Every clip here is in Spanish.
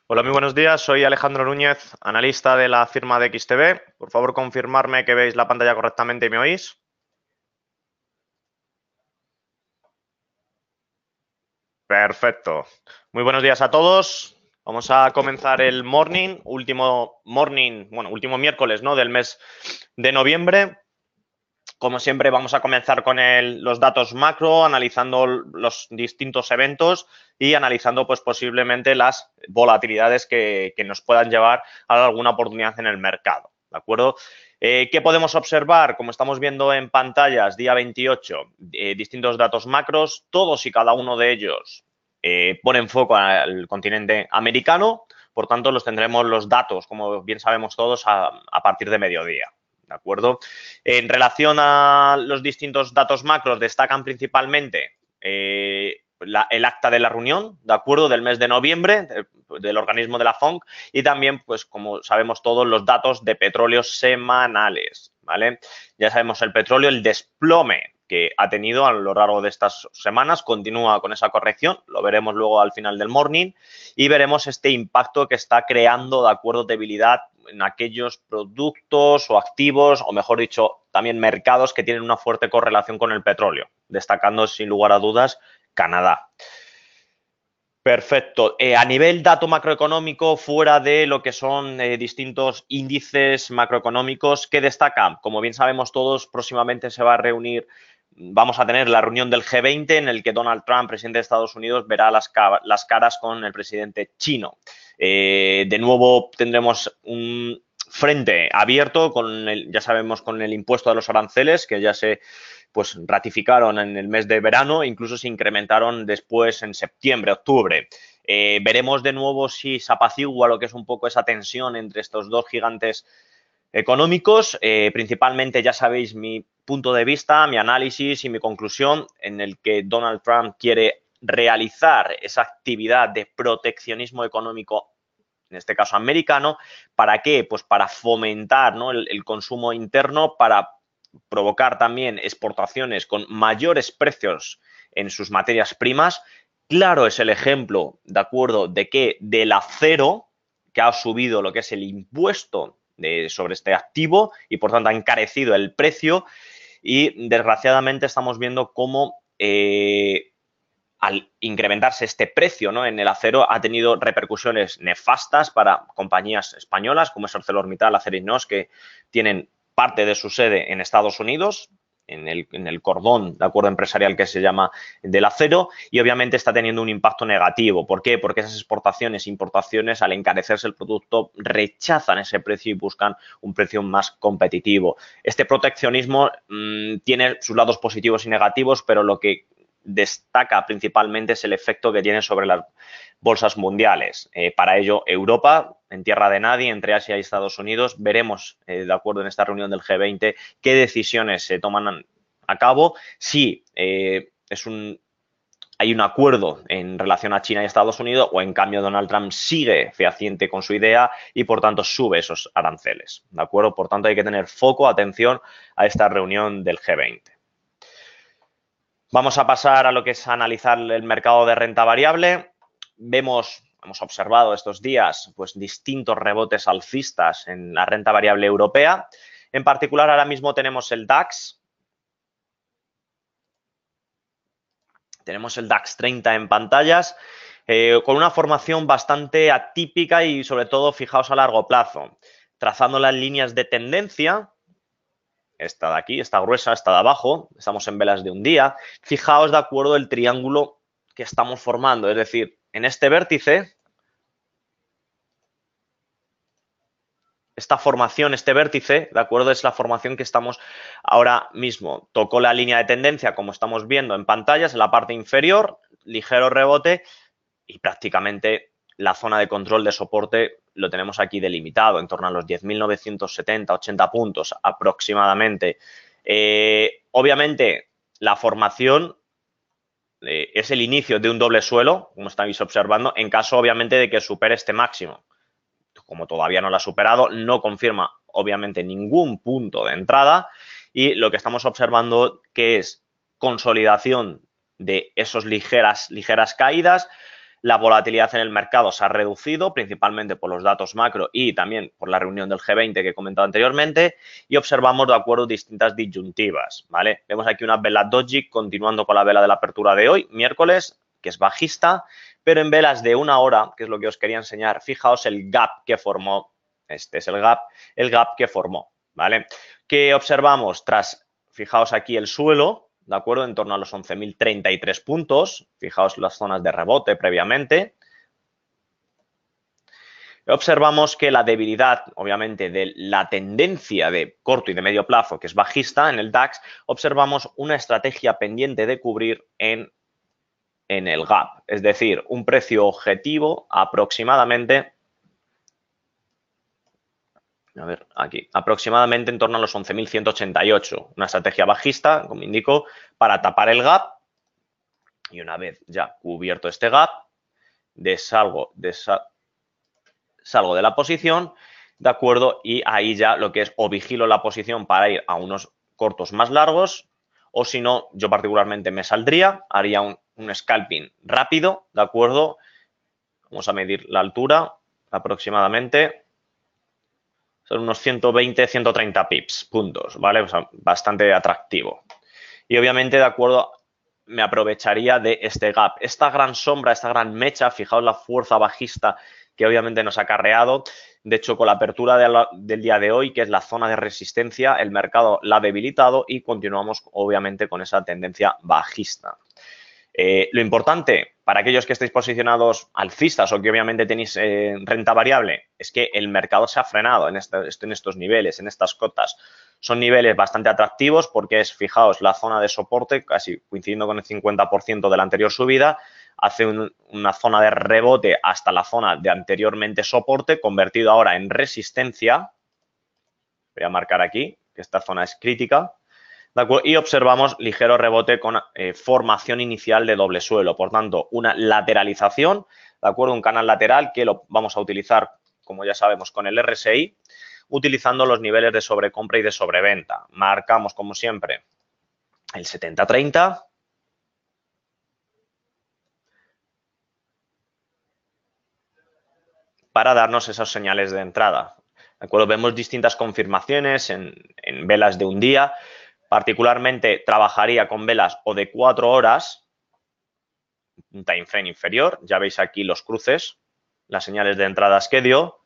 Hola, muy buenos días. Soy Alejandro Núñez, analista de la firma de XTB. Por favor, confirmarme que veis la pantalla correctamente y me oís. Perfecto. Muy buenos días a todos. Vamos a comenzar el último miércoles, ¿no?, del mes de noviembre. Como siempre, vamos a comenzar con los datos macro, analizando los distintos eventos y analizando, pues, posiblemente las volatilidades que nos puedan llevar a alguna oportunidad en el mercado. ¿De acuerdo? ¿Qué podemos observar? Como estamos viendo en pantallas, día 28, distintos datos macros, todos y cada uno de ellos ponen foco al continente americano, por tanto, los tendremos los datos, como bien sabemos todos, a partir de mediodía. ¿De acuerdo? En relación a los distintos datos macros, destacan principalmente el acta de la reunión, ¿de acuerdo?, del mes de noviembre del organismo de la FONC y también, pues, como sabemos todos, los datos de petróleo semanales, ¿vale? Ya sabemos el petróleo, el desplome que ha tenido a lo largo de estas semanas, continúa con esa corrección, lo veremos luego al final del morning y veremos este impacto que está creando, de acuerdo, debilidad en aquellos productos o activos, o mejor dicho, también mercados que tienen una fuerte correlación con el petróleo, destacando sin lugar a dudas Canadá. Perfecto. A nivel dato macroeconómico, fuera de lo que son distintos índices macroeconómicos, ¿qué destaca? Como bien sabemos todos, próximamente se va a reunir, vamos a tener la reunión del G20 en el que Donald Trump, presidente de Estados Unidos, verá las caras con el presidente chino. De nuevo tendremos un frente abierto ya sabemos, con el impuesto de los aranceles, que ya se, pues, ratificaron en el mes de verano, incluso se incrementaron después en septiembre, octubre. Veremos de nuevo si se apacigua lo que es un poco esa tensión entre estos dos gigantes económicos. Principalmente, ya sabéis mi punto de vista, mi análisis y mi conclusión, en el que Donald Trump quiere realizar esa actividad de proteccionismo económico, en este caso americano. ¿Para qué? Pues para fomentar, ¿no?, el consumo interno, para provocar también exportaciones con mayores precios en sus materias primas. Claro, es el ejemplo, ¿de acuerdo?, de que del acero, que ha subido lo que es el impuesto sobre este activo y por tanto ha encarecido el precio, y desgraciadamente estamos viendo cómo al incrementarse este precio, ¿no?, en el acero, ha tenido repercusiones nefastas para compañías españolas como es ArcelorMittal, Acerinox, que tienen parte de su sede en Estados Unidos, en el cordón de acuerdo empresarial que se llama del acero, y obviamente está teniendo un impacto negativo. ¿Por qué? Porque esas exportaciones e importaciones, al encarecerse el producto, rechazan ese precio y buscan un precio más competitivo. Este proteccionismo tiene sus lados positivos y negativos, pero lo que destaca principalmente es el efecto que tiene sobre las bolsas mundiales. Para ello, Europa, en tierra de nadie, entre Asia y Estados Unidos, veremos, de acuerdo en esta reunión del G20, qué decisiones se toman a cabo, si hay un acuerdo en relación a China y Estados Unidos, o en cambio Donald Trump sigue fehaciente con su idea y por tanto sube esos aranceles. ¿De acuerdo? Por tanto, hay que tener foco, atención a esta reunión del G20. Vamos a pasar a lo que es analizar el mercado de renta variable. Hemos observado estos días, pues, distintos rebotes alcistas en la renta variable europea. En particular, ahora mismo tenemos el DAX. Tenemos el DAX 30 en pantallas, con una formación bastante atípica y, sobre todo, fijaos a largo plazo. Trazando las líneas de tendencia, esta de aquí, esta gruesa, esta de abajo, estamos en velas de un día. Fijaos, de acuerdo, el triángulo que estamos formando, es decir, en este vértice, esta formación, este vértice, ¿de acuerdo?, es la formación que estamos ahora mismo. Tocó la línea de tendencia, como estamos viendo en pantallas, en la parte inferior, ligero rebote, y prácticamente la zona de control de soporte lo tenemos aquí delimitado, en torno a los 10.970, 80 puntos aproximadamente. Obviamente, la formación es el inicio de un doble suelo, como estáis observando, en caso, obviamente, de que supere este máximo. Como todavía no lo ha superado, no confirma, obviamente, ningún punto de entrada, y lo que estamos observando que es consolidación de esas ligeras caídas. La volatilidad en el mercado se ha reducido, principalmente por los datos macro y también por la reunión del G20 que he comentado anteriormente, y observamos, de acuerdo, distintas disyuntivas, ¿vale? Vemos aquí una vela doji continuando con la vela de la apertura de hoy, miércoles, que es bajista, pero en velas de una hora, que es lo que os quería enseñar, fijaos el gap que formó, este es el gap que formó, ¿vale? ¿Qué observamos? Fijaos aquí el suelo, ¿de acuerdo? En torno a los 11.033 puntos. Fijaos las zonas de rebote previamente. Observamos que la debilidad, obviamente, de la tendencia de corto y de medio plazo, que es bajista en el DAX, observamos una estrategia pendiente de cubrir en el gap. Es decir, un precio objetivo aproximadamente, a ver, aquí, aproximadamente en torno a los 11.188. Una estrategia bajista, como indico, para tapar el gap. Y una vez ya cubierto este gap, salgo de la posición, ¿de acuerdo? Y ahí ya lo que es o vigilo la posición para ir a unos cortos más largos, o si no, yo particularmente me saldría, haría un scalping rápido, ¿de acuerdo? Vamos a medir la altura aproximadamente. Son unos 120, 130 pips, puntos, ¿vale? O sea, bastante atractivo. Y obviamente, de acuerdo, me aprovecharía de este gap. Esta gran sombra, esta gran mecha, fijaos la fuerza bajista que obviamente nos ha acarreado. De hecho, con la apertura del día de hoy, que es la zona de resistencia, el mercado la ha debilitado y continuamos, obviamente, con esa tendencia bajista. Lo importante para aquellos que estéis posicionados alcistas o que obviamente tenéis renta variable es que el mercado se ha frenado en estos niveles, en estas cotas. Son niveles bastante atractivos porque es, fijaos, la zona de soporte, casi coincidiendo con el 50% de la anterior subida, hace una zona de rebote hasta la zona de anteriormente soporte, convertido ahora en resistencia. Voy a marcar aquí que esta zona es crítica. Y observamos ligero rebote con formación inicial de doble suelo. Por tanto, una lateralización, ¿de acuerdo? Un canal lateral que lo vamos a utilizar, como ya sabemos, con el RSI, utilizando los niveles de sobrecompra y de sobreventa. Marcamos, como siempre, el 70-30. Para darnos esas señales de entrada. ¿De acuerdo? Vemos distintas confirmaciones en velas de un día. Particularmente trabajaría con velas o de 4 horas, un time frame inferior. Ya veis aquí los cruces, las señales de entradas que dio,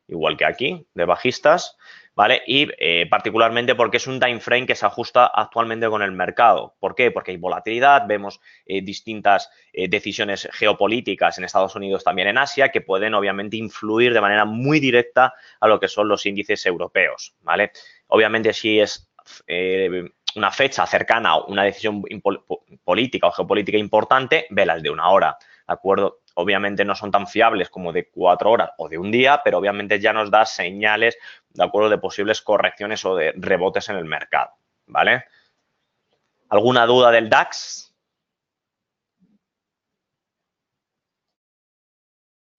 igual que aquí, de bajistas, ¿vale? Y particularmente porque es un time frame que se ajusta actualmente con el mercado. ¿Por qué? Porque hay volatilidad, vemos distintas decisiones geopolíticas en Estados Unidos, también en Asia, que pueden obviamente influir de manera muy directa a lo que son los índices europeos, ¿vale? Obviamente si es una fecha cercana a una decisión política o geopolítica importante, velas de una hora, ¿de acuerdo? Obviamente no son tan fiables como de 4 horas o de un día, pero obviamente ya nos da señales, ¿de acuerdo?, de posibles correcciones o de rebotes en el mercado, ¿vale? ¿Alguna duda del DAX?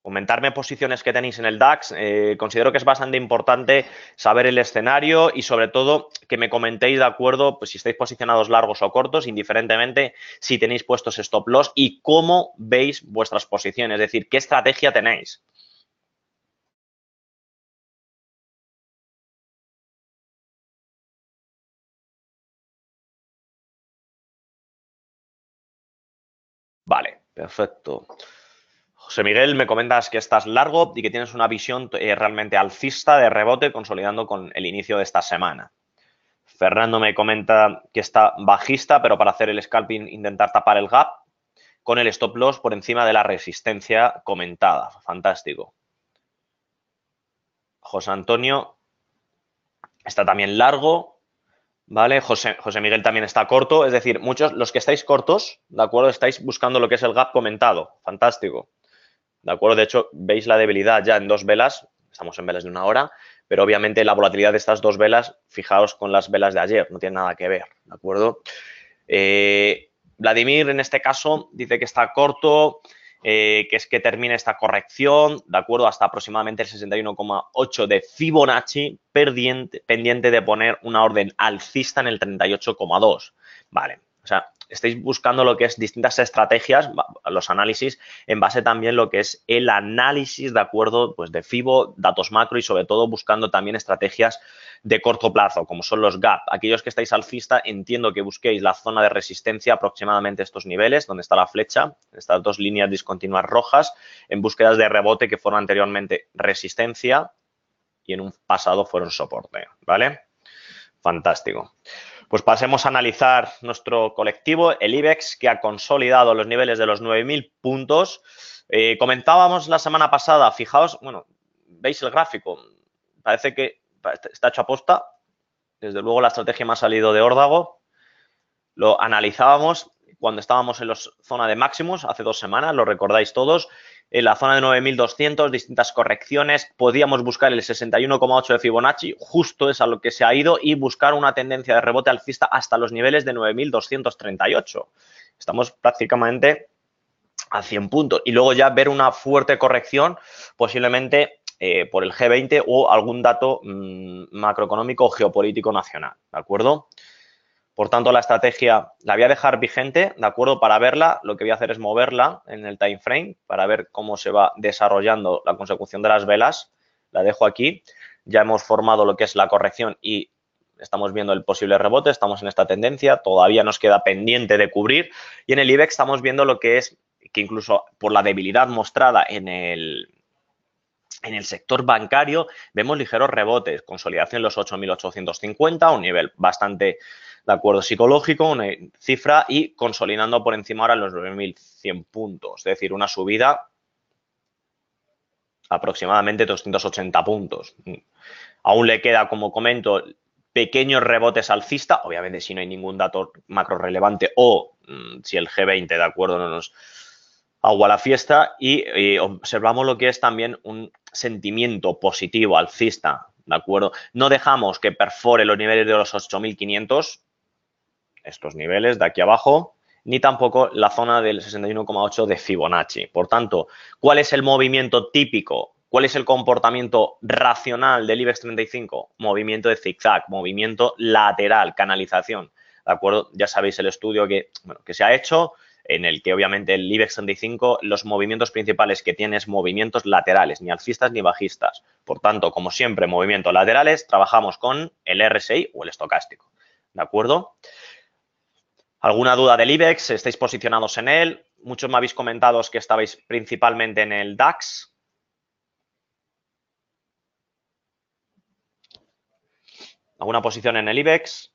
Comentarme posiciones que tenéis en el DAX. Considero que es bastante importante saber el escenario y sobre todo que me comentéis, de acuerdo, pues si estáis posicionados largos o cortos, indiferentemente si tenéis puestos stop loss y cómo veis vuestras posiciones, es decir, qué estrategia tenéis. Vale, perfecto. José Miguel, me comentas que estás largo y que tienes una visión realmente alcista de rebote consolidando con el inicio de esta semana. Fernando me comenta que está bajista, pero para hacer el scalping intentar tapar el gap con el stop loss por encima de la resistencia comentada. Fantástico. José Antonio está también largo, ¿vale? José Miguel también está corto, es decir, muchos, los que estáis cortos, ¿de acuerdo? Estáis buscando lo que es el gap comentado. Fantástico. ¿De acuerdo? De hecho, veis la debilidad ya en dos velas, estamos en velas de una hora, pero obviamente la volatilidad de estas dos velas, fijaos con las velas de ayer, no tiene nada que ver, ¿de acuerdo? Vladimir, en este caso, dice que está corto, que es que termine esta corrección, ¿de acuerdo? Hasta aproximadamente el 61,8 de Fibonacci, pendiente de poner una orden alcista en el 38,2. Vale, o sea, estáis buscando lo que es distintas estrategias, los análisis, en base también lo que es el análisis, de acuerdo, pues de FIBO, datos macro y sobre todo buscando también estrategias de corto plazo, como son los gap. Aquellos que estáis alcista, entiendo que busquéis la zona de resistencia, aproximadamente estos niveles, donde está la flecha, estas dos líneas discontinuas rojas, en búsquedas de rebote que fueron anteriormente resistencia y en un pasado fueron soporte, ¿vale? Fantástico. Pues pasemos a analizar nuestro colectivo, el IBEX, que ha consolidado los niveles de los 9.000 puntos. Comentábamos la semana pasada, fijaos, bueno, veis el gráfico, parece que está hecho a posta. Desde luego la estrategia me ha salido de órdago. Lo analizábamos cuando estábamos en la zona de máximos hace 2 semanas, lo recordáis todos. En la zona de 9.200, distintas correcciones, podíamos buscar el 61,8 de Fibonacci, justo es a lo que se ha ido, y buscar una tendencia de rebote alcista hasta los niveles de 9.238. Estamos prácticamente a 100 puntos. Y luego ya ver una fuerte corrección, posiblemente por el G20 o algún dato macroeconómico o geopolítico nacional, ¿de acuerdo? Por tanto, la estrategia la voy a dejar vigente, ¿de acuerdo? Para verla, lo que voy a hacer es moverla en el time frame para ver cómo se va desarrollando la consecución de las velas. La dejo aquí. Ya hemos formado lo que es la corrección y estamos viendo el posible rebote. Estamos en esta tendencia. Todavía nos queda pendiente de cubrir. Y en el IBEX estamos viendo lo que es, que incluso por la debilidad mostrada en el sector bancario, vemos ligeros rebotes. Consolidación en los 8.850, un nivel bastante de acuerdo psicológico, una cifra, y consolidando por encima ahora los 9.100 puntos, es decir, una subida aproximadamente 280 puntos. Aún le queda, como comento, pequeños rebotes alcista, obviamente si no hay ningún dato macro relevante o si el G20, de acuerdo, no nos agua la fiesta, y observamos lo que es también un sentimiento positivo alcista, ¿de acuerdo? No dejamos que perfore los niveles de los 8.500, estos niveles de aquí abajo, ni tampoco la zona del 61,8 de Fibonacci. Por tanto, ¿cuál es el movimiento típico? ¿Cuál es el comportamiento racional del IBEX 35? Movimiento de zigzag, movimiento lateral, canalización, ¿de acuerdo? Ya sabéis el estudio que se ha hecho, en el que obviamente el IBEX 35, los movimientos principales que tiene es movimientos laterales, ni alcistas ni bajistas. Por tanto, como siempre, movimientos laterales, trabajamos con el RSI o el estocástico, ¿de acuerdo? ¿Alguna duda del IBEX? ¿Estáis posicionados en él? Muchos me habéis comentado que estabais principalmente en el DAX. ¿Alguna posición en el IBEX?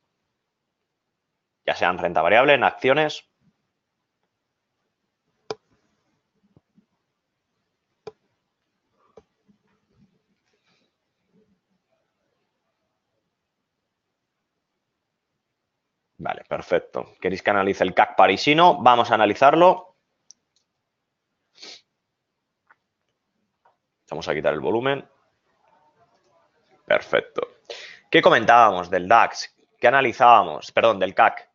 Ya sea en renta variable, en acciones. Vale, perfecto. ¿Queréis que analice el CAC parisino? Vamos a analizarlo. Vamos a quitar el volumen. Perfecto. ¿Qué comentábamos del DAX? ¿Qué analizábamos? Perdón, del CAC.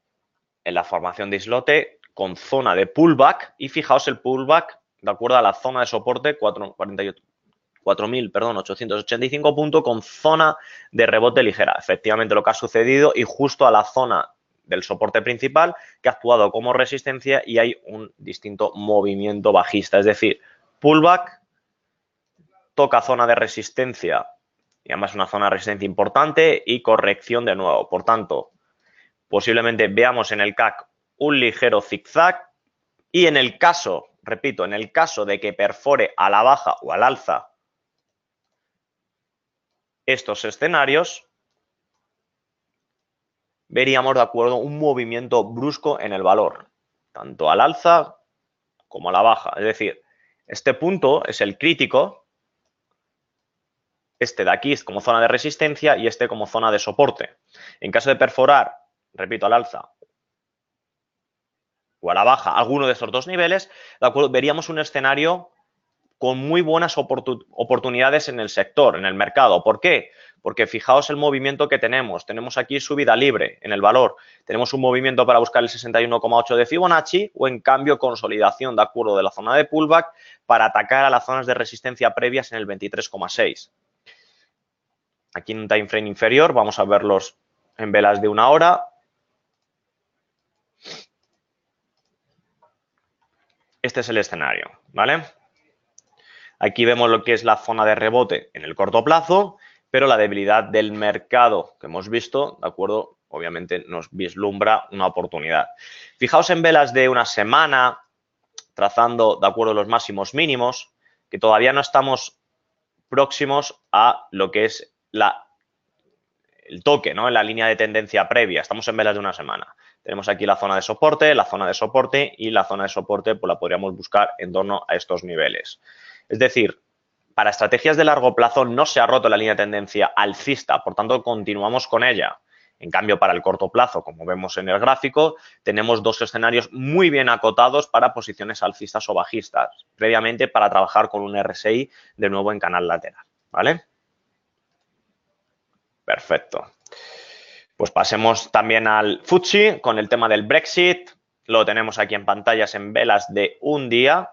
En la formación de islote con zona de pullback, y fijaos el pullback de acuerdo a la zona de soporte 4.885 puntos con zona de rebote ligera. Efectivamente lo que ha sucedido, y justo a la zona del soporte principal que ha actuado como resistencia, y hay un distinto movimiento bajista, es decir, pullback, toca zona de resistencia y además una zona de resistencia importante y corrección de nuevo. Por tanto, posiblemente veamos en el CAC un ligero zigzag, y en el caso, repito, en el caso de que perfore a la baja o al alza estos escenarios, veríamos, de acuerdo, un movimiento brusco en el valor, tanto al alza como a la baja. Es decir, este punto es el crítico, este de aquí es como zona de resistencia y este como zona de soporte. En caso de perforar, repito, al alza o a la baja alguno de estos dos niveles, de acuerdo, veríamos un escenario con muy buenas oportunidades en el sector, en el mercado. ¿Por qué? Porque fijaos el movimiento que tenemos. Tenemos aquí subida libre en el valor. Tenemos un movimiento para buscar el 61,8 de Fibonacci, o en cambio consolidación, de acuerdo, de la zona de pullback para atacar a las zonas de resistencia previas en el 23,6. Aquí en un time frame inferior vamos a verlos en velas de 1 hora. este es el escenario, ¿vale? Aquí vemos lo que es la zona de rebote en el corto plazo, pero la debilidad del mercado que hemos visto, ¿de acuerdo? Obviamente nos vislumbra una oportunidad. Fijaos en velas de una semana, trazando, ¿de acuerdo?, los máximos mínimos, que todavía no estamos próximos a lo que es el toque, ¿no?, en la línea de tendencia previa. Estamos en velas de una semana. Tenemos aquí la zona de soporte y la zona de soporte pues la podríamos buscar en torno a estos niveles. Es decir, para estrategias de largo plazo no se ha roto la línea de tendencia alcista, por tanto continuamos con ella. En cambio, para el corto plazo, como vemos en el gráfico, tenemos dos escenarios muy bien acotados para posiciones alcistas o bajistas, previamente para trabajar con un RSI de nuevo en canal lateral, ¿vale? Perfecto. Pues pasemos también al FTSE con el tema del Brexit. Lo tenemos aquí en pantallas en velas de un día.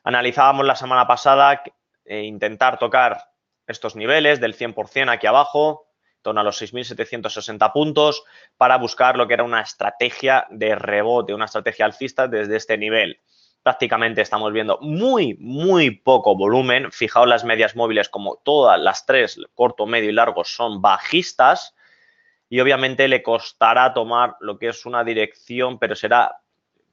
Analizábamos la semana pasada intentar tocar estos niveles del 100% aquí abajo, en torno a los 6.760 puntos, para buscar lo que era una estrategia de rebote, una estrategia alcista desde este nivel. Prácticamente estamos viendo muy poco volumen. Fijaos las medias móviles, como todas las tres, corto, medio y largo, son bajistas. Y obviamente le costará tomar lo que es una dirección, pero será,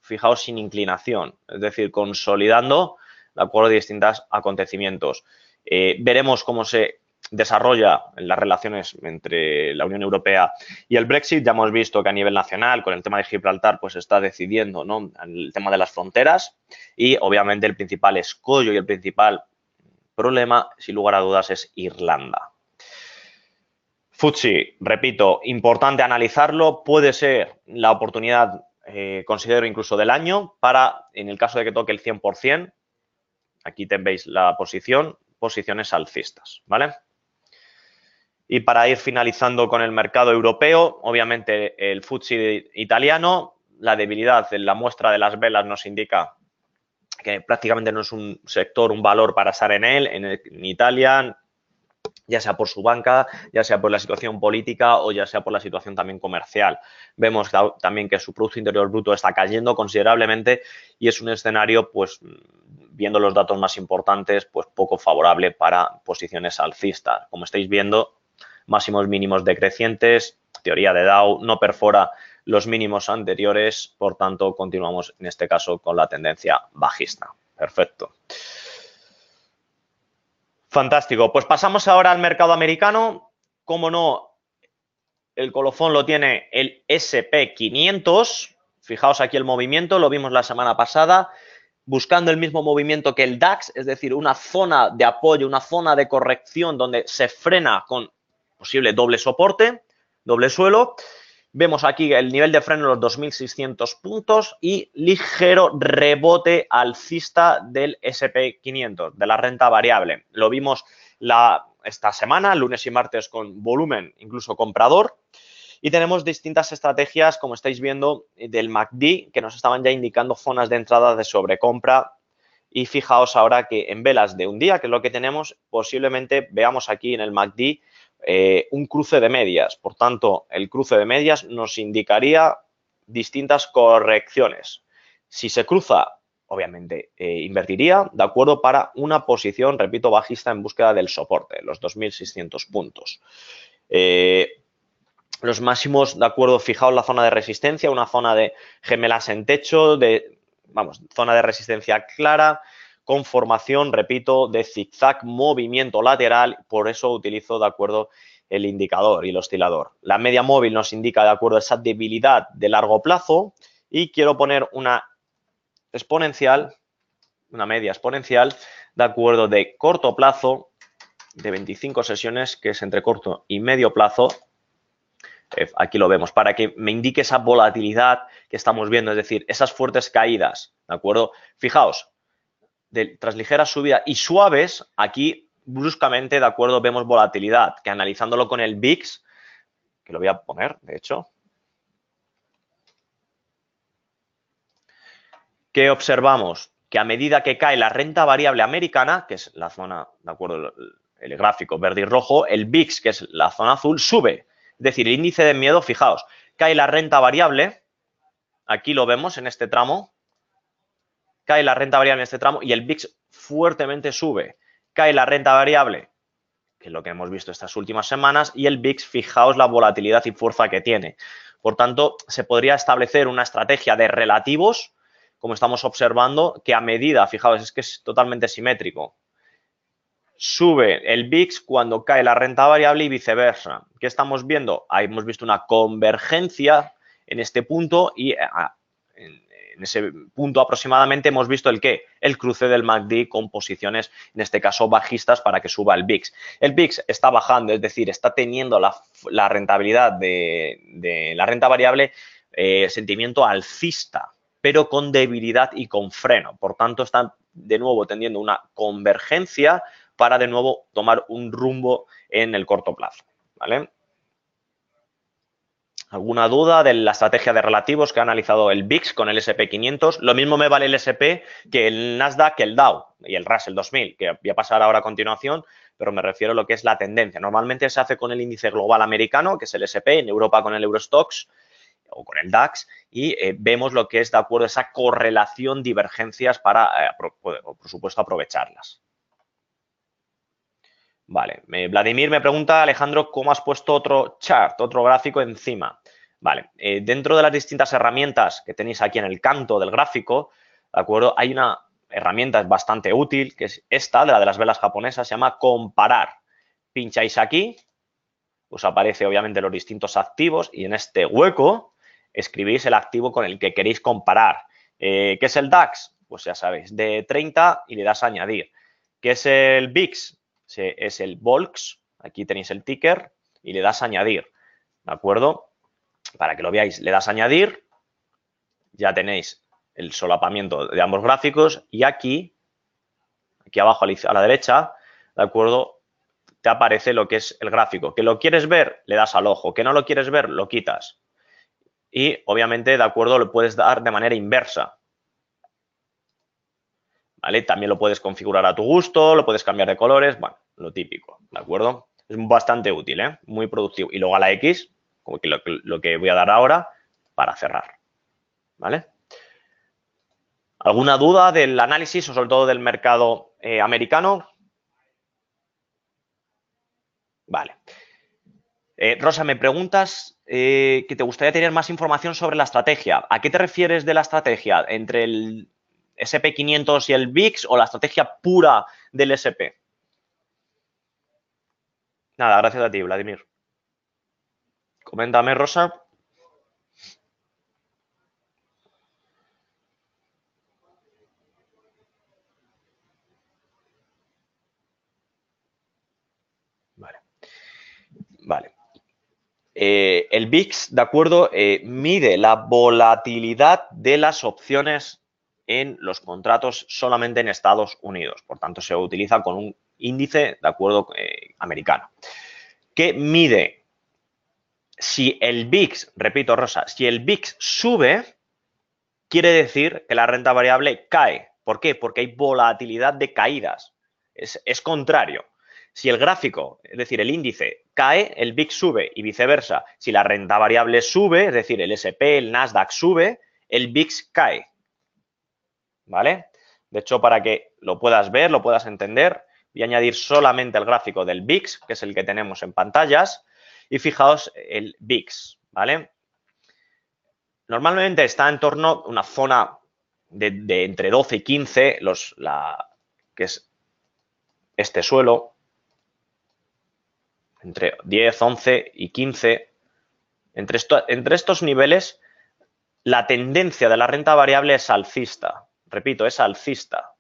fijaos, sin inclinación, es decir, consolidando, de acuerdo, distintos acontecimientos. Veremos cómo se desarrolla las relaciones entre la Unión Europea y el Brexit. Ya hemos visto que a nivel nacional, con el tema de Gibraltar, pues está decidiendo, ¿no?, el tema de las fronteras, y obviamente el principal escollo y el principal problema, sin lugar a dudas, es Irlanda. FTSE, repito, importante analizarlo, puede ser la oportunidad, considero incluso del año, para, en el caso de que toque el 100%, aquí veis la posición, posiciones alcistas, ¿vale? Y para ir finalizando con el mercado europeo, obviamente el FTSE italiano, la debilidad en la muestra de las velas nos indica que prácticamente no es un sector, un valor para estar en él, en Italia, ya sea por su banca, ya sea por la situación política o ya sea por la situación también comercial. Vemos también que su Producto Interior Bruto está cayendo considerablemente y es un escenario, pues, viendo los datos más importantes, pues poco favorable para posiciones alcistas. Como estáis viendo, máximos mínimos decrecientes, teoría de Dow, no perfora los mínimos anteriores, por tanto, continuamos en este caso con la tendencia bajista. Perfecto. Fantástico. Pues pasamos ahora al mercado americano. Como no, el colofón lo tiene el SP500. Fijaos aquí el movimiento, lo vimos la semana pasada, buscando el mismo movimiento que el DAX, es decir, una zona de apoyo, una zona de corrección donde se frena con posible doble soporte, doble suelo. Vemos aquí el nivel de freno en los 2.600 puntos y ligero rebote alcista del SP500, de la renta variable. Lo vimos esta semana, lunes y martes, con volumen incluso comprador. Y tenemos distintas estrategias, como estáis viendo, del MACD, que nos estaban ya indicando zonas de entrada de sobrecompra. Y fijaos ahora que en velas de un día, que es lo que tenemos, posiblemente veamos aquí en el MACD un cruce de medias. Por tanto, el cruce de medias nos indicaría distintas correcciones. Si se cruza, obviamente invertiría, ¿de acuerdo?, para una posición, repito, bajista en búsqueda del soporte, los 2.600 puntos. Los máximos, ¿de acuerdo?, fijaos la zona de resistencia, una zona de gemelas en techo, zona de resistencia clara, con formación, repito, de zigzag, movimiento lateral, por eso utilizo, de acuerdo, el indicador y el oscilador. La media móvil nos indica, de acuerdo, esa debilidad de largo plazo, y quiero poner una exponencial, una media exponencial, de acuerdo, de corto plazo, de 25 sesiones, que es entre corto y medio plazo. Aquí lo vemos, para que me indique esa volatilidad que estamos viendo, es decir, esas fuertes caídas, ¿de acuerdo? Fijaos, tras ligeras subidas y suaves, aquí bruscamente, ¿de acuerdo?, vemos volatilidad, que analizándolo con el VIX, que lo voy a poner, de hecho, ¿qué observamos? Que a medida que cae la renta variable americana, que es la zona, ¿de acuerdo?, el gráfico verde y rojo, el VIX, que es la zona azul, sube. Es decir, el índice de miedo, fijaos, cae la renta variable, aquí lo vemos en este tramo, cae la renta variable en este tramo y el VIX fuertemente sube. Cae la renta variable, que es lo que hemos visto estas últimas semanas, y el VIX, fijaos la volatilidad y fuerza que tiene. Por tanto, se podría establecer una estrategia de relativos, como estamos observando, que a medida, fijaos, es que es totalmente simétrico, sube el VIX cuando cae la renta variable y viceversa. ¿Qué estamos viendo? Ahí hemos visto una convergencia en este punto y en ese punto aproximadamente hemos visto el qué, el cruce del MACD con posiciones, en este caso bajistas, para que suba el VIX. El VIX está bajando, es decir, está teniendo la rentabilidad de la renta variable, sentimiento alcista, pero con debilidad y con freno. Por tanto, están de nuevo tendiendo una convergencia para de nuevo tomar un rumbo en el corto plazo, ¿vale? ¿Alguna duda de la estrategia de relativos que ha analizado el VIX con el S&P 500? Lo mismo me vale el S&P que el Nasdaq, que el Dow y el Russell 2000, que voy a pasar ahora a continuación, pero me refiero a lo que es la tendencia. Normalmente se hace con el índice global americano, que es el S&P, en Europa con el Eurostoxx o con el DAX, y vemos lo que es de acuerdo a esa correlación, divergencias para, por supuesto, aprovecharlas. Vale, Vladimir me pregunta, Alejandro, ¿cómo has puesto otro chart, otro gráfico encima? Vale, dentro de las distintas herramientas que tenéis aquí en el canto del gráfico, ¿de acuerdo? Hay una herramienta bastante útil, que es esta, de las velas japonesas, se llama comparar. Pincháis aquí, os aparece obviamente los distintos activos y en este hueco escribís el activo con el que queréis comparar. ¿Qué es el DAX? Pues ya sabéis, de 30 y le das a añadir. ¿Qué es el VIX? Es el Volks, aquí tenéis el ticker y le das a añadir, ¿de acuerdo? Para que lo veáis, le das a añadir, ya tenéis el solapamiento de ambos gráficos y aquí abajo a la derecha, ¿de acuerdo? Te aparece lo que es el gráfico. ¿Que lo quieres ver? Le das al ojo. ¿Que no lo quieres ver? Lo quitas. Y obviamente, ¿de acuerdo? Lo puedes dar de manera inversa. ¿Vale? También lo puedes configurar a tu gusto, lo puedes cambiar de colores, bueno, lo típico, ¿de acuerdo? Es bastante útil, ¿eh? Muy productivo. Y luego a la X, como que lo que voy a dar ahora, para cerrar, ¿vale? ¿Alguna duda del análisis o sobre todo del mercado americano? Vale. Rosa, me preguntas que te gustaría tener más información sobre la estrategia. ¿A qué te refieres de la estrategia? ¿Entre el S&P 500 y el VIX o la estrategia pura del S&P? Nada, gracias a ti, Vladimir. Coméntame, Rosa. Vale. Vale. El VIX, ¿de acuerdo? Mide la volatilidad de las opciones en los contratos solamente en Estados Unidos. Por tanto, se utiliza con un índice, ¿de acuerdo? Americano. ¿Qué mide? Si el VIX, repito, Rosa, si el VIX sube, quiere decir que la renta variable cae. ¿Por qué? Porque hay volatilidad de caídas. Es contrario. Si el gráfico, es decir, el índice cae, el VIX sube y viceversa. Si la renta variable sube, es decir, el S&P, el Nasdaq sube, el VIX cae. ¿Vale? De hecho, para que lo puedas ver, lo puedas entender, voy a añadir solamente el gráfico del VIX, que es el que tenemos en pantallas, y fijaos el VIX, ¿vale? Normalmente está en torno a una zona de entre 12 y 15, que es este suelo, entre 10, 11 y 15. Entre estos niveles, la tendencia de la renta variable es alcista. Repito, es alcista.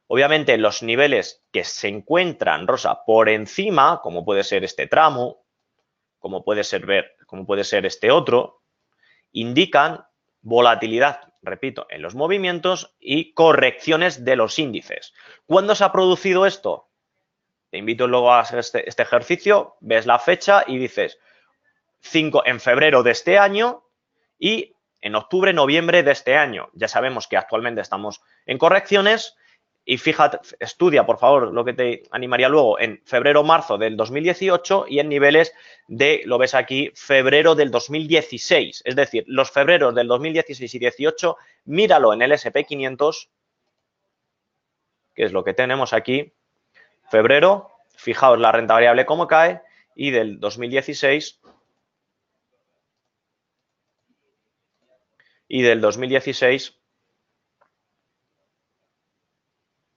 Obviamente, los niveles que se encuentran, Rosa, por encima, como puede ser este tramo, como puede ser este otro, indican volatilidad, repito, en los movimientos y correcciones de los índices. ¿Cuándo se ha producido esto? Te invito luego a hacer este ejercicio, ves la fecha y dices 5 en febrero de este año y en octubre, noviembre de este año. Ya sabemos que actualmente estamos en correcciones, Y fíjate, estudia, por favor, lo que te animaría luego en febrero-marzo del 2018 y en niveles de, lo ves aquí, febrero del 2016. Es decir, los febreros del 2016 y 18, míralo en el SP500, que es lo que tenemos aquí. Febrero, fijaos la renta variable cómo cae, y del 2016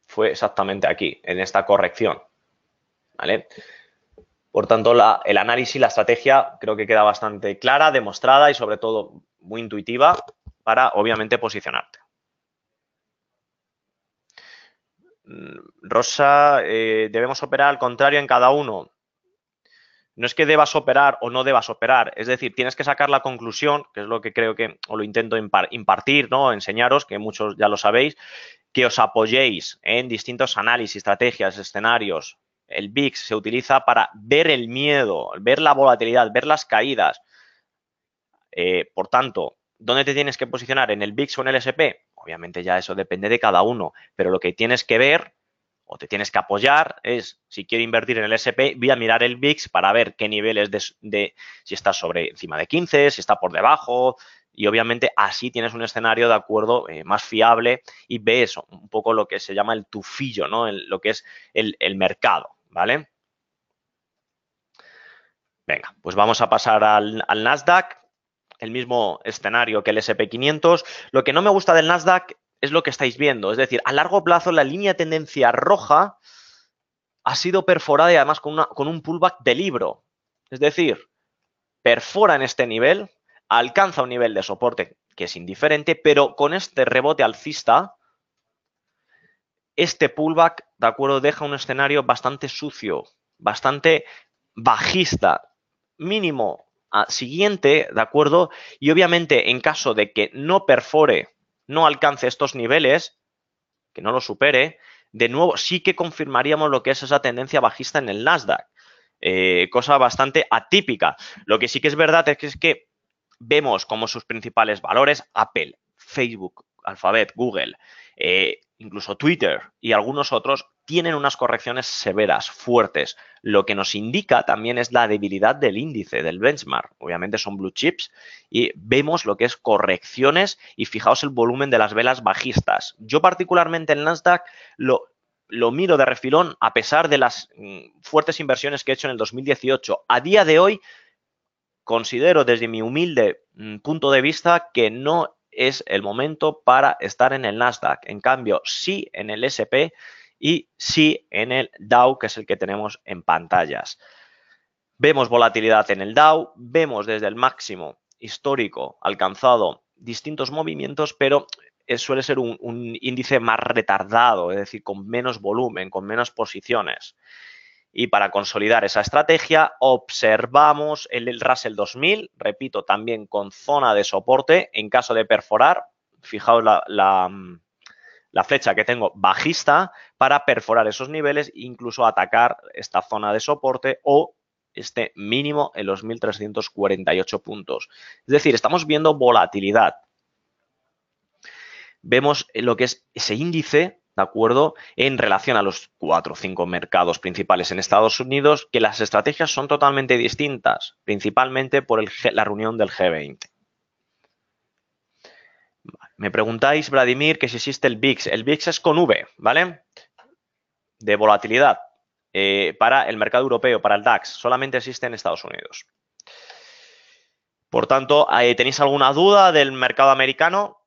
fue exactamente aquí, en esta corrección, ¿vale? Por tanto, el análisis, la estrategia creo que queda bastante clara, demostrada y sobre todo muy intuitiva para, obviamente, posicionarte. Rosa, debemos operar al contrario en cada uno. No es que debas operar o no debas operar, es decir, tienes que sacar la conclusión, que es lo que creo que os lo intento impartir, ¿no? Enseñaros, que muchos ya lo sabéis, que os apoyéis en distintos análisis, estrategias, escenarios. El VIX se utiliza para ver el miedo, ver la volatilidad, ver las caídas. Por tanto, ¿dónde te tienes que posicionar? ¿En el VIX o en el SP? Obviamente ya eso depende de cada uno, pero lo que tienes que ver o te tienes que apoyar es, si quiero invertir en el SP, voy a mirar el VIX para ver qué niveles si está encima de 15, si está por debajo, y obviamente así tienes un escenario de acuerdo más fiable y ves un poco lo que se llama el tufillo, ¿no? Lo que es el mercado, ¿vale? Venga, pues vamos a pasar al Nasdaq, el mismo escenario que el SP500. Lo que no me gusta del Nasdaq es lo que estáis viendo, es decir, a largo plazo la línea de tendencia roja ha sido perforada y además con un pullback de libro. Es decir, perfora en este nivel, alcanza un nivel de soporte que es indiferente, pero con este rebote alcista, este pullback, ¿de acuerdo?, deja un escenario bastante sucio, bastante bajista, mínimo siguiente, ¿de acuerdo? Y obviamente en caso de que no perfore, no alcance estos niveles, que no lo supere, de nuevo sí que confirmaríamos lo que es esa tendencia bajista en el Nasdaq. Cosa bastante atípica. Lo que sí que es verdad es que vemos como sus principales valores, Apple, Facebook, Alphabet, Google, incluso Twitter y algunos otros, tienen unas correcciones severas, fuertes. Lo que nos indica también es la debilidad del índice, del benchmark. Obviamente son blue chips y vemos lo que es correcciones y fijaos el volumen de las velas bajistas. Yo particularmente en Nasdaq lo miro de refilón a pesar de las fuertes inversiones que he hecho en el 2018. A día de hoy considero desde mi humilde punto de vista que no es el momento para estar en el Nasdaq. En cambio, sí en el SP y sí en el Dow, que es el que tenemos en pantallas. Vemos volatilidad en el Dow, vemos desde el máximo histórico alcanzado distintos movimientos, pero suele ser un índice más retardado, es decir, con menos volumen, con menos posiciones. Y para consolidar esa estrategia, observamos el Russell 2000, repito, también con zona de soporte en caso de perforar. Fijaos la flecha que tengo bajista para perforar esos niveles e incluso atacar esta zona de soporte o este mínimo en los 1.348 puntos. Es decir, estamos viendo volatilidad. Vemos lo que es ese índice, ¿de acuerdo?, en relación a los 4 o 5 mercados principales en Estados Unidos, que las estrategias son totalmente distintas, principalmente por la reunión del G20. Me preguntáis, Vladimir, que si existe el VIX. El VIX es con V, ¿vale?, de volatilidad. Para el mercado europeo, para el DAX, solamente existe en Estados Unidos. Por tanto, ¿tenéis alguna duda del mercado americano?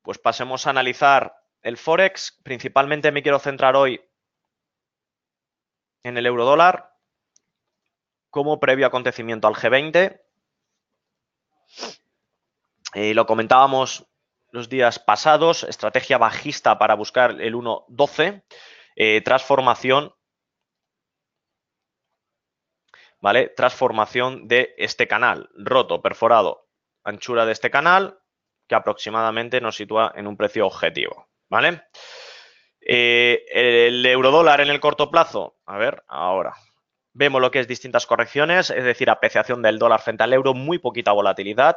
Pues pasemos a analizar el Forex. Principalmente me quiero centrar hoy en el eurodólar como previo acontecimiento al G20. Lo comentábamos los días pasados, estrategia bajista para buscar el 1.12, transformación, ¿vale? Transformación de este canal, roto, perforado, anchura de este canal, que aproximadamente nos sitúa en un precio objetivo, ¿vale? El eurodólar en el corto plazo, a ver, ahora. Vemos lo que es distintas correcciones, es decir, apreciación del dólar frente al euro, muy poquita volatilidad,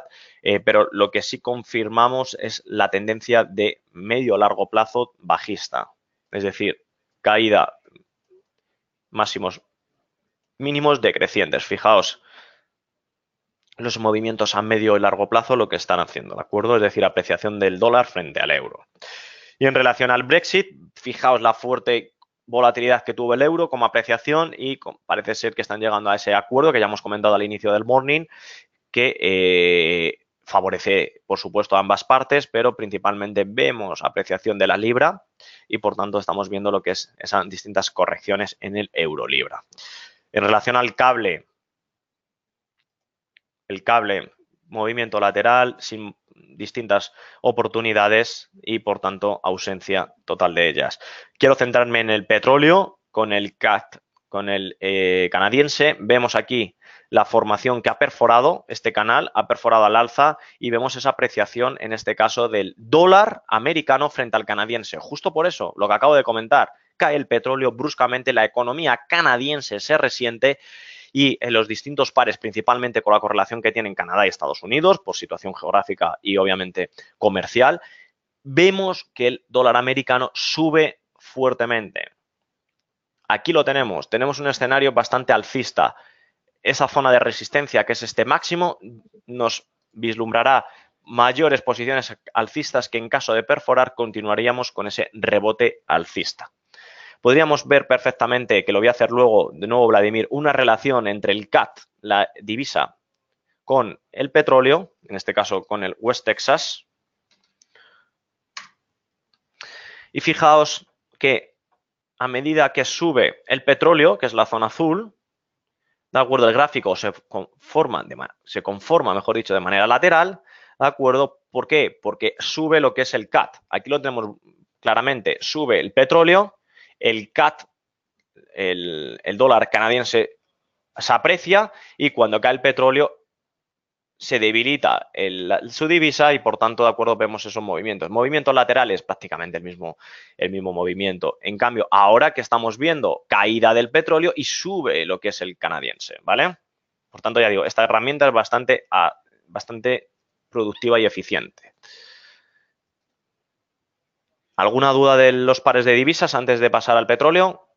pero lo que sí confirmamos es la tendencia de medio a largo plazo bajista, es decir, caída máximos mínimos decrecientes. Fijaos los movimientos a medio y largo plazo lo que están haciendo, ¿de acuerdo? Es decir, apreciación del dólar frente al euro. Y en relación al Brexit, fijaos la fuerte volatilidad que tuvo el euro como apreciación y parece ser que están llegando a ese acuerdo que ya hemos comentado al inicio del morning, que favorece, por supuesto, a ambas partes, pero principalmente vemos apreciación de la libra y, por tanto, estamos viendo lo que es esas distintas correcciones en el euro-libra. En relación al cable, el cable, movimiento lateral sin distintas oportunidades y, por tanto, ausencia total de ellas. Quiero centrarme en el petróleo con el CAT, con el canadiense. Vemos aquí la formación que ha perforado este canal, ha perforado al alza y vemos esa apreciación, en este caso, del dólar americano frente al canadiense. Justo por eso, lo que acabo de comentar, cae el petróleo bruscamente, la economía canadiense se resiente y en los distintos pares, principalmente con la correlación que tienen Canadá y Estados Unidos, por situación geográfica y obviamente comercial, vemos que el dólar americano sube fuertemente. Aquí lo tenemos un escenario bastante alcista. Esa zona de resistencia, que es este máximo, nos vislumbrará mayores posiciones alcistas que en caso de perforar continuaríamos con ese rebote alcista. Podríamos ver perfectamente, que lo voy a hacer luego, de nuevo Vladimir, una relación entre el CAT, la divisa, con el petróleo, en este caso con el West Texas. Y fijaos que a medida que sube el petróleo, que es la zona azul, ¿de acuerdo? El gráfico se conforma, mejor dicho, de manera lateral, ¿de acuerdo? ¿Por qué? Porque sube lo que es el CAT. Aquí lo tenemos claramente, sube el petróleo, el CAT, el dólar canadiense se aprecia y cuando cae el petróleo se debilita su divisa y por tanto, de acuerdo, vemos esos movimientos. Movimientos laterales, prácticamente el mismo movimiento. En cambio, ahora que estamos viendo caída del petróleo y sube lo que es el canadiense, ¿vale? Por tanto, ya digo, esta herramienta es bastante productiva y eficiente. ¿Alguna duda de los pares de divisas antes de pasar al petróleo?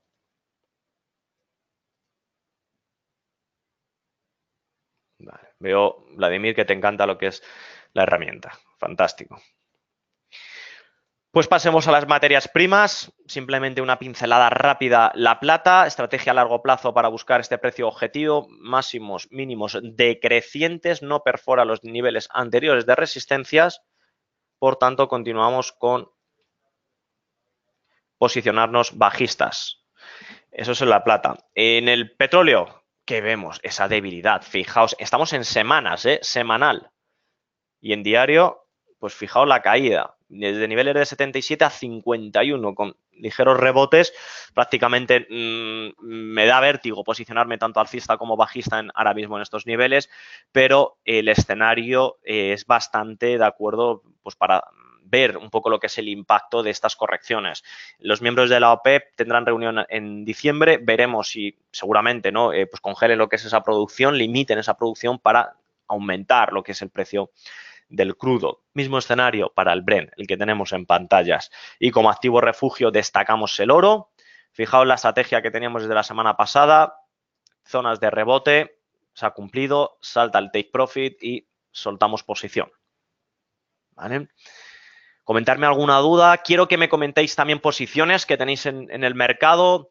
Vale. Veo, Vladimir, que te encanta lo que es la herramienta. Fantástico. Pues pasemos a las materias primas. Simplemente una pincelada rápida. La plata, estrategia a largo plazo para buscar este precio objetivo. Máximos, mínimos decrecientes, no perfora los niveles anteriores de resistencias. Por tanto, continuamos con posicionarnos bajistas. Eso es en la plata. En el petróleo, ¿qué vemos? Esa debilidad. Fijaos, estamos en semanas, semanal. Y en diario, pues fijaos la caída. Desde niveles de 77 a 51, con ligeros rebotes. Prácticamente me da vértigo posicionarme tanto alcista como bajista ahora mismo en estos niveles, pero el escenario es bastante de acuerdo pues para ver un poco lo que es el impacto de estas correcciones. Los miembros de la OPEP tendrán reunión en diciembre, veremos si seguramente no pues congelen lo que es esa producción, limiten esa producción para aumentar lo que es el precio del crudo. Mismo escenario para el Brent, el que tenemos en pantallas. Y como activo refugio destacamos el oro. Fijaos la estrategia que teníamos desde la semana pasada. Zonas de rebote, se ha cumplido, salta el take profit y soltamos posición. ¿Vale? Comentarme alguna duda. Quiero que me comentéis también posiciones que tenéis en el mercado,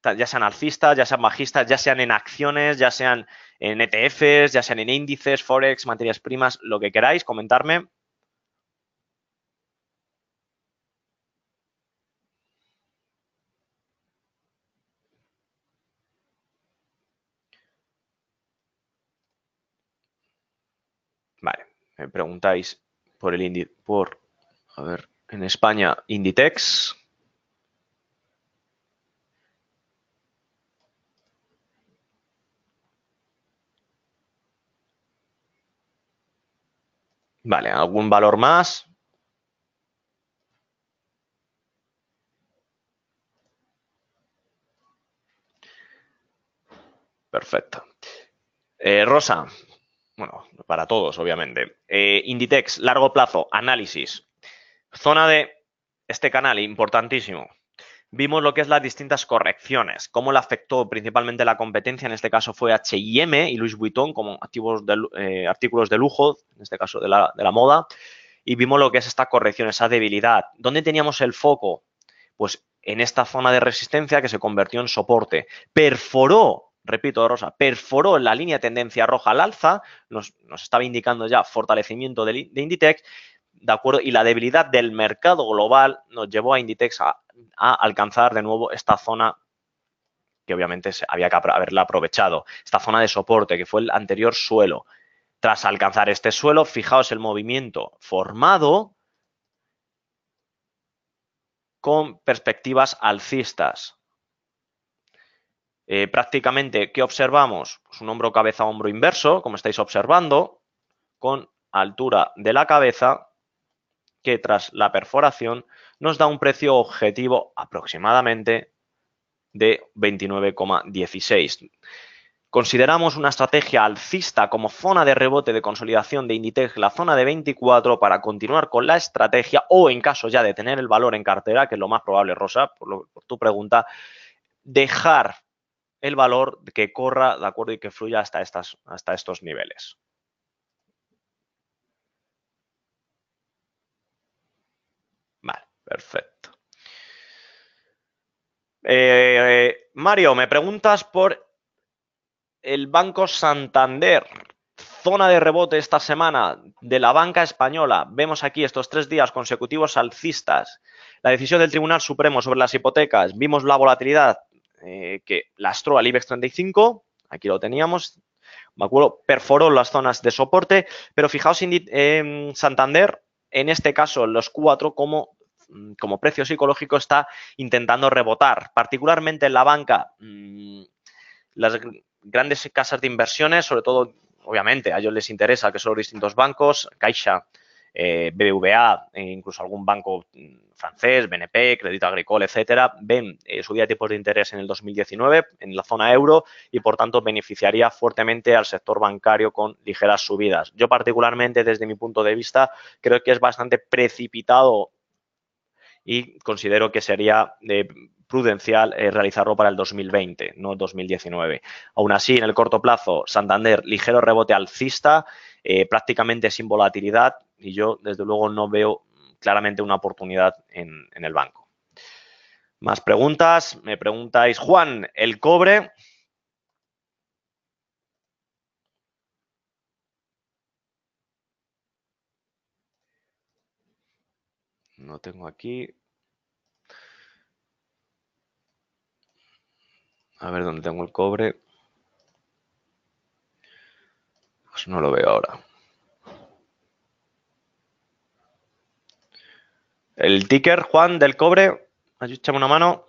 ya sean alcistas, ya sean bajistas, ya sean en acciones, ya sean en ETFs, ya sean en índices, forex, materias primas, lo que queráis, comentarme. Vale, me preguntáis por el a ver, en España, Inditex. Vale, ¿algún valor más? Perfecto. Rosa, bueno, para todos, obviamente. Inditex, largo plazo, análisis. Zona de este canal, importantísimo. Vimos lo que es las distintas correcciones, cómo le afectó principalmente la competencia, en este caso fue H&M y Louis Vuitton como artículos de lujo, en este caso de la moda, y vimos lo que es esta corrección, esa debilidad. ¿Dónde teníamos el foco? Pues en esta zona de resistencia que se convirtió en soporte. Perforó, repito, Rosa, perforó la línea de tendencia roja al alza, nos estaba indicando ya fortalecimiento de Inditex, ¿de acuerdo? Y la debilidad del mercado global nos llevó a Inditex a alcanzar de nuevo esta zona que obviamente había que haberla aprovechado, esta zona de soporte que fue el anterior suelo. Tras alcanzar este suelo, fijaos el movimiento formado con perspectivas alcistas. Prácticamente, ¿qué observamos? Pues un hombro, cabeza, hombro inverso, como estáis observando, con altura de la cabeza, que tras la perforación nos da un precio objetivo aproximadamente de 29,16. Consideramos una estrategia alcista como zona de rebote de consolidación de Inditex, la zona de 24, para continuar con la estrategia o en caso ya de tener el valor en cartera, que es lo más probable, Rosa, por tu pregunta, dejar el valor que corra, ¿de acuerdo? Y que fluya hasta estos niveles. Vale, perfecto. Mario, me preguntas por el Banco Santander. Zona de rebote esta semana de la banca española. Vemos aquí estos 3 días consecutivos alcistas. La decisión del Tribunal Supremo sobre las hipotecas. Vimos la volatilidad que lastró al IBEX 35. Aquí lo teníamos. Me acuerdo, perforó las zonas de soporte. Pero fijaos en Santander, en este caso los 4 como precio psicológico está intentando rebotar. Particularmente en la banca, las grandes casas de inversiones, sobre todo, obviamente, a ellos les interesa que son los distintos bancos, Caixa, BBVA, incluso algún banco francés, BNP, Crédit Agricole, etcétera, ven subida de tipos de interés en el 2019 en la zona euro y, por tanto, beneficiaría fuertemente al sector bancario con ligeras subidas. Yo, particularmente, desde mi punto de vista, creo que es bastante precipitado y considero que sería prudencial realizarlo para el 2020, no 2019. Aún así, en el corto plazo, Santander, ligero rebote alcista, prácticamente sin volatilidad, y yo, desde luego, no veo claramente una oportunidad en el banco. Más preguntas. Me preguntáis, Juan, el cobre. No tengo aquí. A ver dónde tengo el cobre. Pues no lo veo ahora. El ticker, Juan, del cobre. Échame una mano.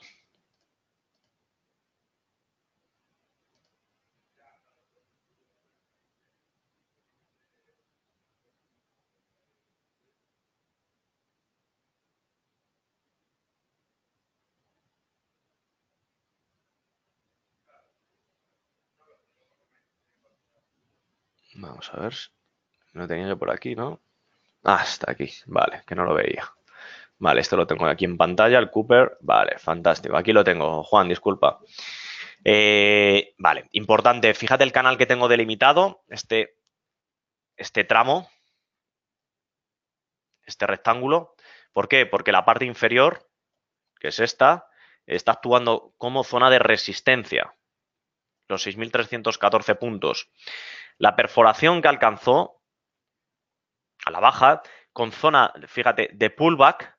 Vamos a ver. Lo tenía yo por aquí, ¿no? Ah, está aquí. Vale, que no lo veía. Vale, esto lo tengo aquí en pantalla, el Cooper. Vale, fantástico. Aquí lo tengo, Juan, disculpa. Vale, importante. Fíjate el canal que tengo delimitado, este tramo, este rectángulo. ¿Por qué? Porque la parte inferior, que es esta, está actuando como zona de resistencia. Los 6.314 puntos. La perforación que alcanzó a la baja con zona, fíjate, de pullback,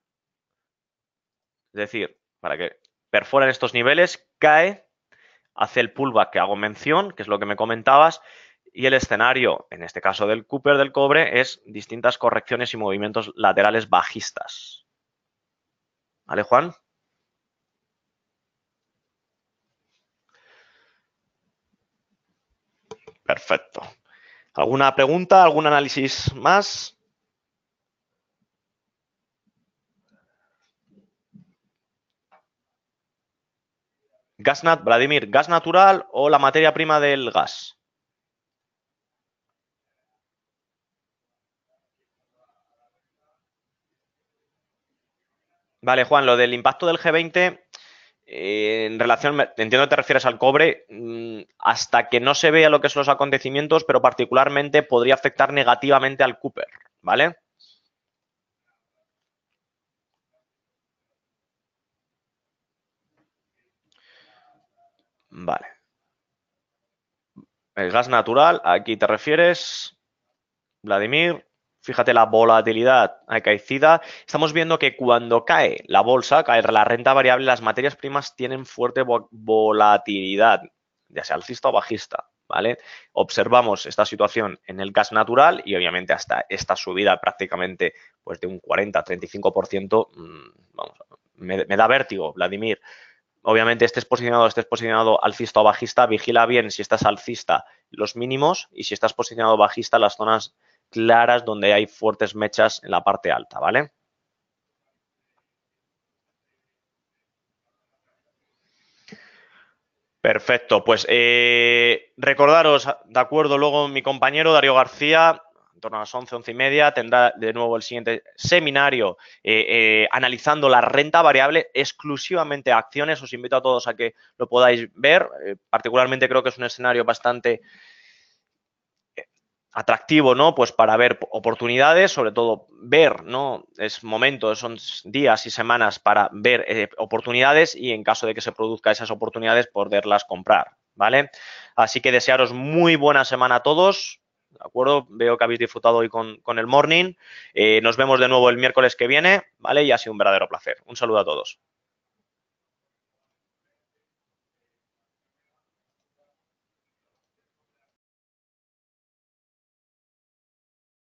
es decir, para que perforen estos niveles, cae, hace el pullback que hago mención, que es lo que me comentabas, y el escenario, en este caso del Cooper del cobre, es distintas correcciones y movimientos laterales bajistas. ¿Vale, Juan? Perfecto. ¿Alguna pregunta? ¿Algún análisis más? Vladimir, ¿gas natural o la materia prima del gas? Vale, Juan, lo del impacto del G20, en relación, entiendo que te refieres al cobre, hasta que no se vea lo que son los acontecimientos, pero particularmente podría afectar negativamente al Cooper, ¿vale? Vale. El gas natural, aquí te refieres, Vladimir. Fíjate la volatilidad acaecida. Estamos viendo que cuando cae la bolsa, cae la renta variable, las materias primas tienen fuerte volatilidad, ya sea alcista o bajista, ¿vale? Observamos esta situación en el gas natural y obviamente hasta esta subida prácticamente pues de un 40-35%, vamos, me da vértigo, Vladimir. Obviamente estés posicionado alcista o bajista, vigila bien si estás alcista los mínimos y si estás posicionado bajista las zonas claras donde hay fuertes mechas en la parte alta, ¿vale? Perfecto, pues recordaros, de acuerdo, luego mi compañero Darío García, en torno a las 11, 11:30, tendrá de nuevo el siguiente seminario analizando la renta variable, exclusivamente acciones. Os invito a todos a que lo podáis ver. Particularmente creo que es un escenario bastante atractivo, ¿no? Pues para ver oportunidades, sobre todo ver, ¿no? Es momento, son días y semanas para ver oportunidades y en caso de que se produzcan esas oportunidades, poderlas comprar, ¿vale? Así que desearos muy buena semana a todos, ¿de acuerdo? Veo que habéis disfrutado hoy con el morning. Nos vemos de nuevo el miércoles que viene, ¿vale? Y ha sido un verdadero placer. Un saludo a todos.